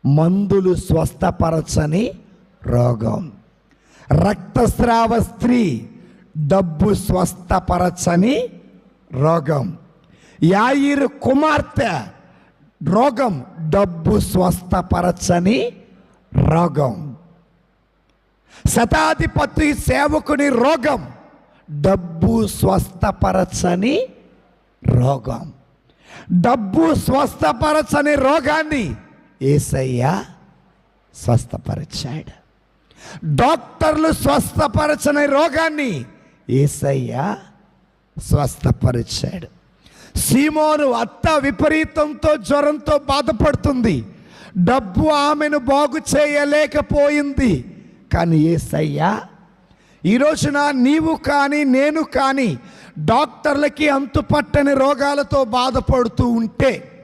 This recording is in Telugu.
మందులు స్వస్థపరచని రోగం. రక్తస్రావ స్త్రీ, డబ్బు స్వస్థపరచని రోగం. యాయిరు కుమార్తె రోగం, డబ్బు స్వస్థపరచని రోగం. శతాధిపతి సేవకుని రోగం, డబ్బు స్వస్థపరచని రోగం. డబ్బు స్వస్థపరచని రోగాన్ని యేసయ్య స్వస్థపరిచాడు. డాక్టర్లు స్వస్థపరచని రోగాన్ని యేసయ్య స్వస్థపరిచాడు. సీమోను అత్త విపరీతంతో జ్వరంతో బాధపడుతుంది. డబ్బు ఆమెను బాగు చేయలేకపోయింది. కానీ యేసయ్య ఈ రోజున నీవు కానీ నేను కానీ డాక్టర్లకి అంతుపట్టని రోగాలతో బాధపడుతూ ఉంటే